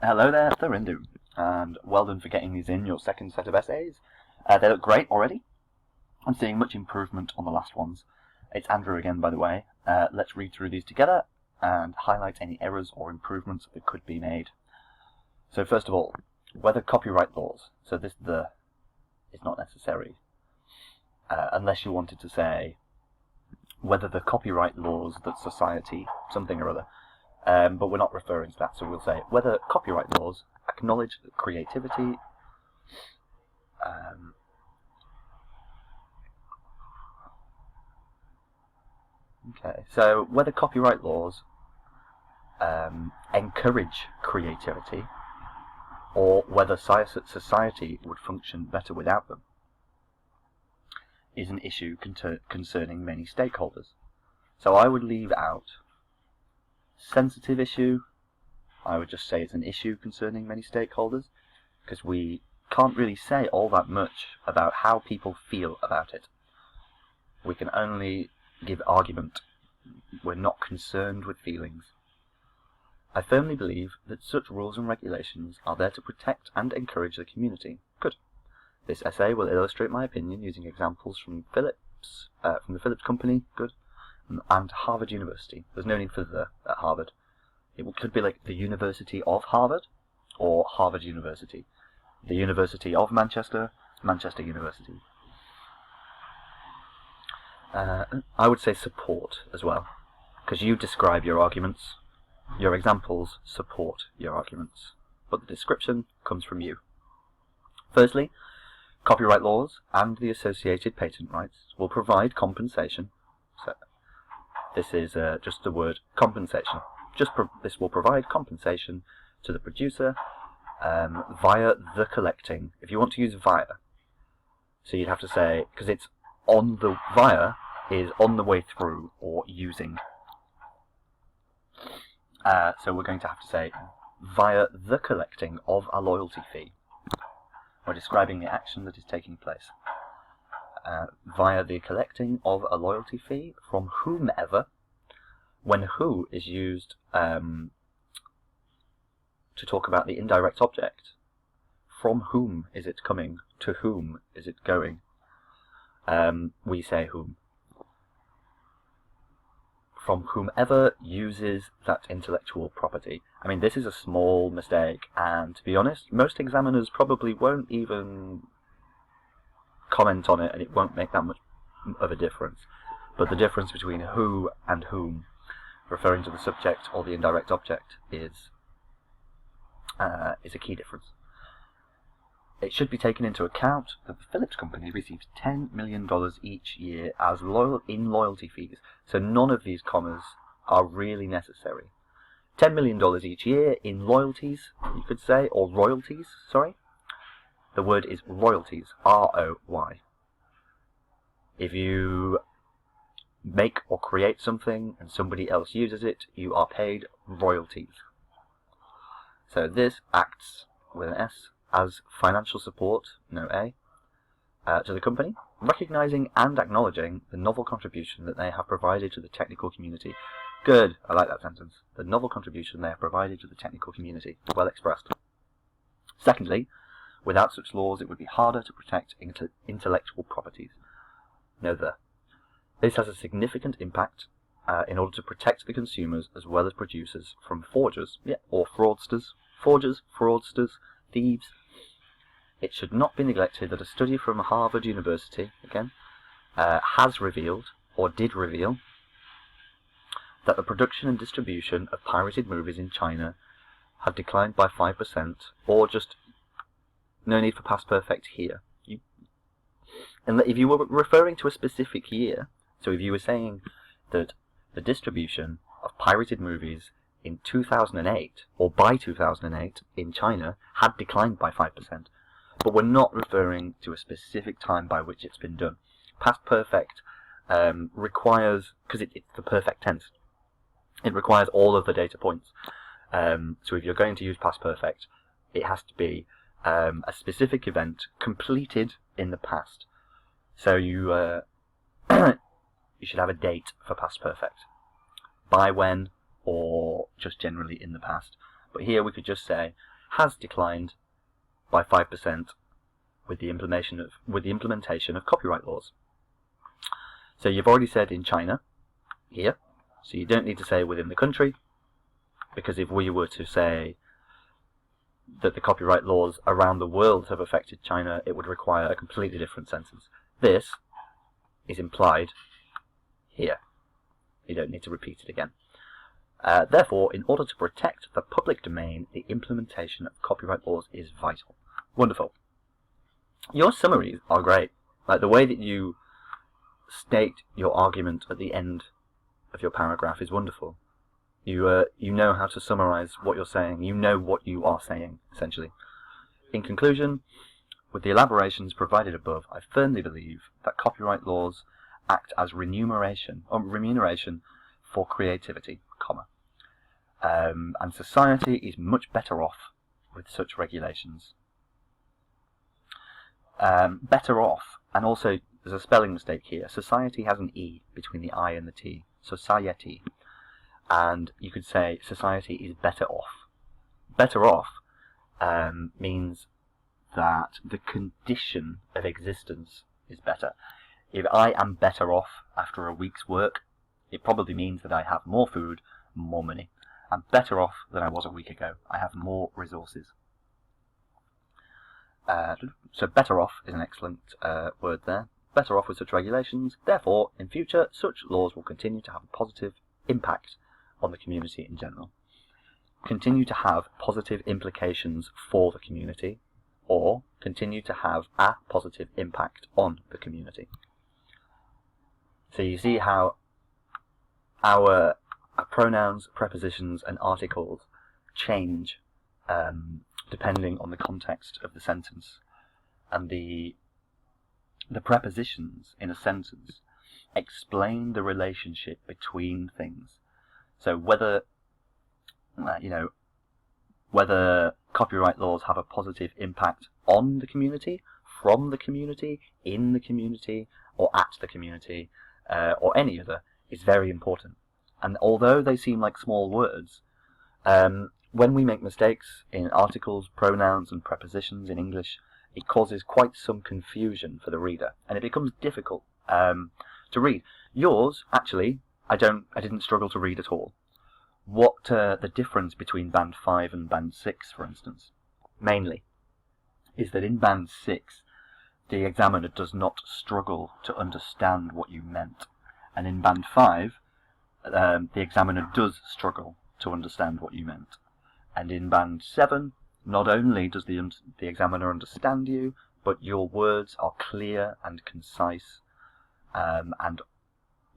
Hello there, Thurindu, and well done for getting these in, your second set of essays. They look great already. I'm seeing much improvement on the last ones. It's Andrew again, by the way. Let's read through these together and highlight any errors or improvements that could be made. So first of all, whether copyright laws, so this "the" is not necessary, unless you wanted to say whether the copyright laws that society, something or other, but we're not referring to that, so we'll say whether copyright laws acknowledge that creativity so whether copyright laws encourage creativity, or whether society would function better without them, is an issue concerning many stakeholders. So I would leave out sensitive issue. I would just say it's an issue concerning many stakeholders, because we can't really say all that much about how people feel about it. We can only give argument. We're not concerned with feelings. I firmly believe that such rules and regulations are there to protect and encourage the community. Good. This essay will illustrate my opinion using examples from the Philips Company, good, and Harvard University. There's no need for the at Harvard. It could be like the University of Harvard, or Harvard University. The University of Manchester, Manchester University. I would say support as well, because you describe your arguments. Your examples support your arguments, but the description comes from you. Firstly, copyright laws and the associated patent rights will provide compensation. So this is just the word compensation. This will provide compensation to the producer via the collecting. If you want to use via, so you'd have to say, because it's on the via is on the way through or using. So we're going to have to say via the collecting of a loyalty fee. We're describing the action that is taking place. Via the collecting of a loyalty fee from whomever, when who is used to talk about the indirect object. From whom is it coming? To whom is it going? We say whom. From whomever uses that intellectual property. I mean, this is a small mistake, and to be honest, most examiners probably won't even comment on it, and it won't make that much of a difference. But the difference between who and whom, referring to the subject or the indirect object, is a key difference. It should be taken into account that the Philips Company receives $10 million each year as loyalty fees, so none of these commas are really necessary. $10 million each year in loyalties, you could say, or royalties, sorry. The word is royalties, R-O-Y. If you make or create something and somebody else uses it, you are paid royalties. So this acts, with an S, as financial support, no A, to the company, recognizing and acknowledging the novel contribution that they have provided to the technical community. Good, I like that sentence. The novel contribution they have provided to the technical community. Well expressed. Secondly, without such laws it would be harder to protect intellectual properties. No the. This has a significant impact in order to protect the consumers as well as producers from forgers, or fraudsters. Forgers, fraudsters, thieves. It should not be neglected that a study from Harvard University, again, has revealed, or did reveal, that the production and distribution of pirated movies in China have declined by 5%, or just, no need for past perfect here. And if you were referring to a specific year, so if you were saying that the distribution of pirated movies in 2008, or by 2008, in China, had declined by 5%. But we're not referring to a specific time by which it's been done. Past perfect requires, because it's the perfect tense, it requires all of the data points. So if you're going to use past perfect, it has to be a specific event completed in the past. So you you should have a date for past perfect. By when, or just generally in the past. But here we could just say has declined by 5% with the implementation of copyright laws. So you've already said in China here, so you don't need to say within the country, because if we were to say that the copyright laws around the world have affected China, it would require a completely different sentence. This is implied here. You don't need to repeat it again. Therefore, in order to protect the public domain, the implementation of copyright laws is vital. Wonderful. Your summaries are great. Like the way that you state your argument at the end of your paragraph is wonderful. You know how to summarize what you're saying. You know what you are saying, essentially. In conclusion, with the elaborations provided above, I firmly believe that copyright laws act as remuneration for creativity, and society is much better off with such regulations. Better off, and also there's a spelling mistake here. Society has an E between the I and the T. Society. And you could say society is better off. Better off means that the condition of existence is better. If I am better off after a week's work, it probably means that I have more food, more money. I'm better off than I was a week ago. I have more resources. So better off is an excellent word there. Better off with such regulations. Therefore, in future, such laws will continue to have a positive impact on the community in general. Continue to have positive implications for the community, or continue to have a positive impact on the community. So you see how our pronouns, prepositions, and articles change depending on the context of the sentence, and the prepositions in a sentence explain the relationship between things. So whether whether copyright laws have a positive impact on the community, from the community, in the community, or at the community, or any other, is very important. And although they seem like small words, when we make mistakes in articles, pronouns, and prepositions in English, it causes quite some confusion for the reader, and it becomes difficult to read. Yours, actually, I didn't struggle to read at all. What the difference between Band 5 and Band 6, for instance, mainly, is that in Band 6, the examiner does not struggle to understand what you meant. And in Band 5, the examiner does struggle to understand what you meant. And in Band 7, not only does the examiner understand you, but your words are clear and concise, and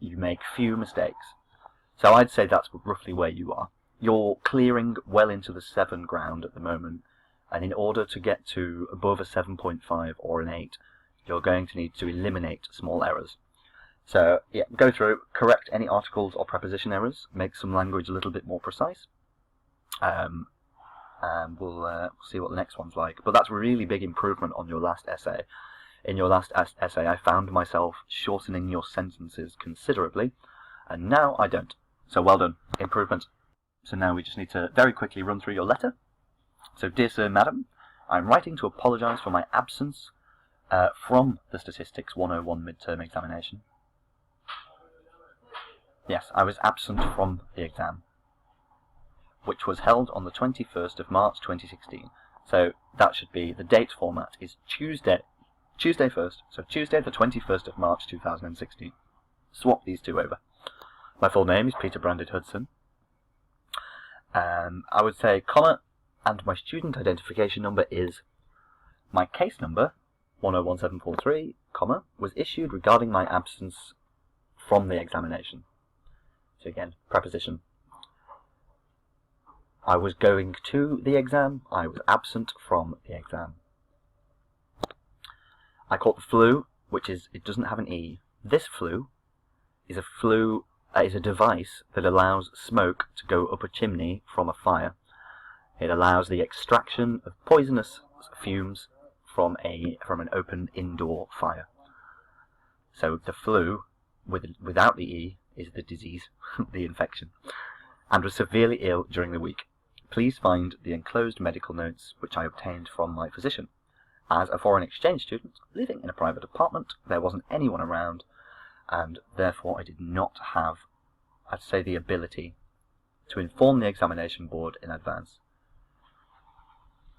you make few mistakes. So I'd say that's roughly where you are. You're clearing well into the 7 ground at the moment, and in order to get to above a 7.5 or an 8, you're going to need to eliminate small errors. So yeah, go through, correct any articles or preposition errors, make some language a little bit more precise, and we'll see what the next one's like. But that's a really big improvement on your last essay. In your last essay, I found myself shortening your sentences considerably, and now I don't. So well done, improvement. So now we just need to very quickly run through your letter. So, dear Sir, Madam, I'm writing to apologise for my absence from the Statistics 101 midterm examination. Yes, I was absent from the exam, which was held on the 21st of March 2016. So that should be, the date format is Tuesday 1st, so Tuesday the 21st of March 2016. Swap these two over. My full name is Peter Branded Hudson. I would say comma, and my student identification number is, my case number 101743, comma, was issued regarding my absence from the examination. So again, preposition. I was going to the exam, I was absent from the exam. I caught the flu, which is, it doesn't have an E. This flu is a device that allows smoke to go up a chimney from a fire. It allows the extraction of poisonous fumes from an open indoor fire. So the flu, without the E, is the disease, the infection, and was severely ill during the week. please find the enclosed medical notes which I obtained from my physician. As a foreign exchange student living in a private apartment, there wasn't anyone around, and therefore I did not have, I'd say, the ability to inform the examination board in advance.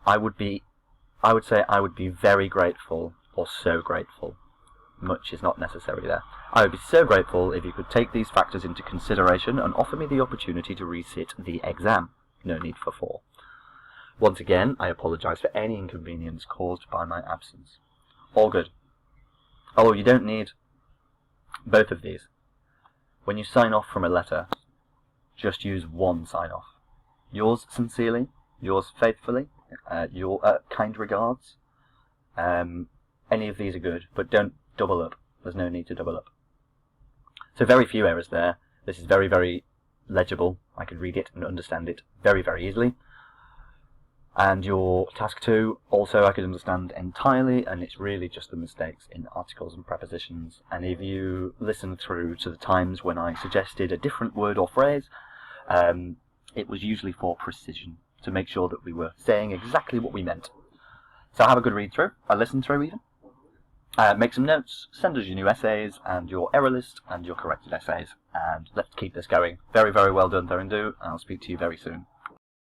I would say I would be very grateful, or so grateful, much is not necessary there. I would be so grateful if you could take these factors into consideration and offer me the opportunity to resit the exam. No need for 4. Once again, I apologise for any inconvenience caused by my absence. All good. Oh, you don't need both of these. When you sign off from a letter, just use one sign-off. Yours sincerely, yours faithfully, your kind regards. Any of these are good, but don't double up. There's no need to double up. So very few errors there. This is very, very legible. I could read it and understand it very, very easily. And your task 2, also I could understand entirely, and it's really just the mistakes in articles and prepositions. And if you listen through to the times when I suggested a different word or phrase, it was usually for precision, to make sure that we were saying exactly what we meant. So have a good read through, a listen through even. Make some notes, send us your new essays and your error list and your corrected essays, and let's keep this going. Very, very well done, Thorindu, and I'll speak to you very soon.